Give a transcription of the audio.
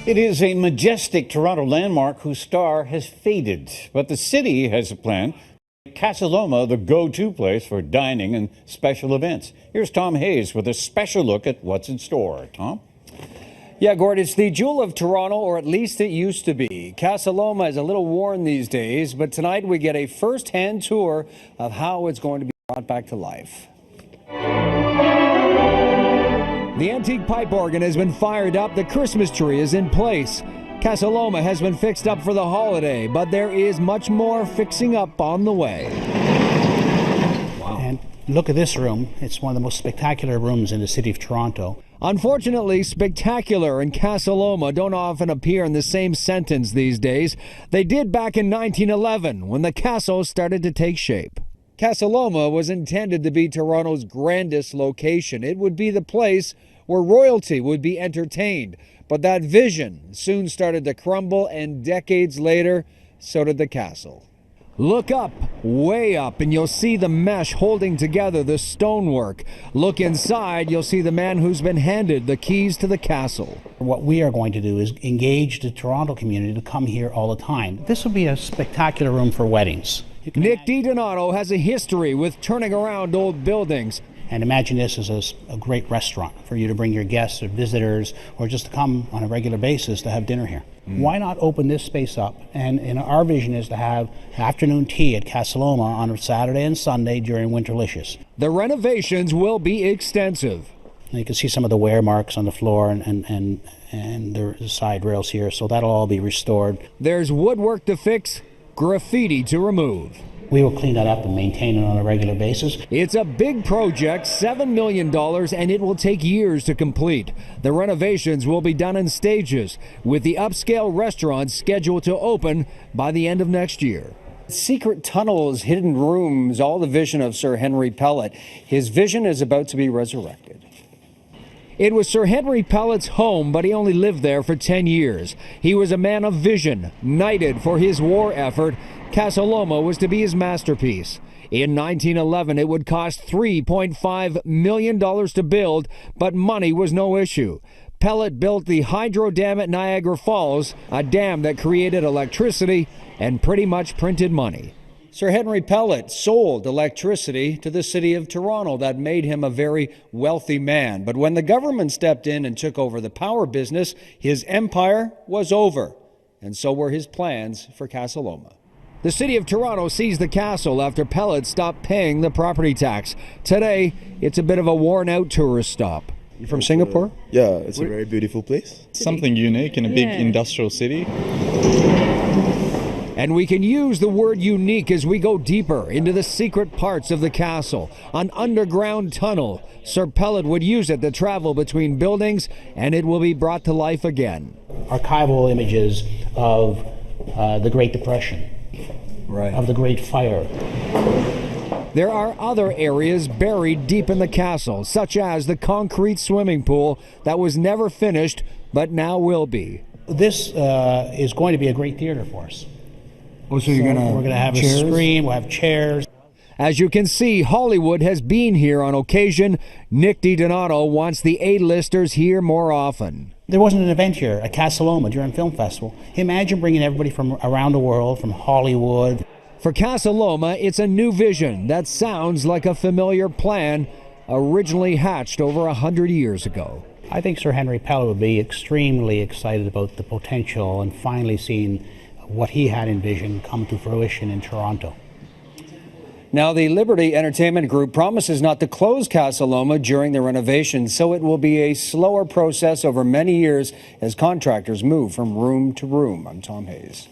It is a majestic Toronto landmark whose star has faded, but the city has a plan to make Casa Loma the go-to place for dining and special events. Here's Tom Hayes with a special look at what's in store. Tom? Yeah, Gord, it's the jewel of Toronto, or at least it used to be. Casa Loma is a little worn these days, but tonight we get a first-hand tour of how it's going to be brought back to life. The antique pipe organ has been fired up. The Christmas tree is in place. Casa Loma has been fixed up for the holiday, but there is much more fixing up on the way. Wow. And look at this room. It's one of the most spectacular rooms in the city of Toronto. Unfortunately, spectacular and Casa Loma don't often appear in the same sentence these days. They did back in 1911 when the castle started to take shape. Casa Loma was intended to be Toronto's grandest location. It would be the place where royalty would be entertained. But that vision soon started to crumble, and decades later, so did the castle. Look up, way up, and you'll see the mesh holding together the stonework. Look inside, you'll see the man who's been handed the keys to the castle. What we are going to do is engage the Toronto community to come here all the time. This will be a spectacular room for weddings. Nick DiDonato has a history with turning around old buildings. And imagine this as a great restaurant for you to bring your guests or visitors or just to come on a regular basis to have dinner here. Why not open this space up? And our vision is to have afternoon tea at Casa Loma on a Saturday and Sunday during Winterlicious. The renovations will be extensive. And you can see some of the wear marks on the floor and the side rails here, so that'll all be restored. There's woodwork to fix, graffiti to remove. We will clean that up and maintain it on a regular basis. It's a big project, $7 million, and it will take years to complete. The renovations will be done in stages, with the upscale restaurants scheduled to open by the end of next year. Secret tunnels, hidden rooms, all the vision of Sir Henry Pellet. His vision is about to be resurrected. It was Sir Henry Pellet's home, but he only lived there for 10 years. He was a man of vision, knighted for his war effort. Casa Loma was to be his masterpiece. In 1911, it would cost $3.5 million to build, but money was no issue. Pellet built the hydro dam at Niagara Falls, a dam that created electricity and pretty much printed money. Sir Henry Pellet sold electricity to the city of Toronto. That made him a very wealthy man. But when the government stepped in and took over the power business, his empire was over. And so were his plans for Casa Loma. The city of Toronto seized the castle after Pellet stopped paying the property tax. Today, it's a bit of a worn-out tourist stop. You from Singapore? Yeah, it's a very beautiful place. Something unique in a big industrial city. And we can use the word unique as we go deeper into the secret parts of the castle. An underground tunnel. Sir Pellet would use it to travel between buildings, and it will be brought to life again. Archival images of the Great Depression, of the Great Fire. There are other areas buried deep in the castle, such as the concrete swimming pool that was never finished, but now will be. This is going to be a great theater for us. Oh, so we're going to have chairs? A screen, we'll have chairs. As you can see, Hollywood has been here on occasion. Nick DiDonato wants the A-listers here more often. There wasn't an event here at Casa Loma during Film Festival. Imagine bringing everybody from around the world, from Hollywood. For Casa Loma, it's a new vision that sounds like a familiar plan originally hatched over 100 years ago. I think Sir Henry Pellet would be extremely excited about the potential and finally seeing what he had envisioned come to fruition in Toronto. Now, the Liberty Entertainment Group promises not to close Casa Loma during the renovation, so it will be a slower process over many years as contractors move from room to room. I'm Tom Hayes.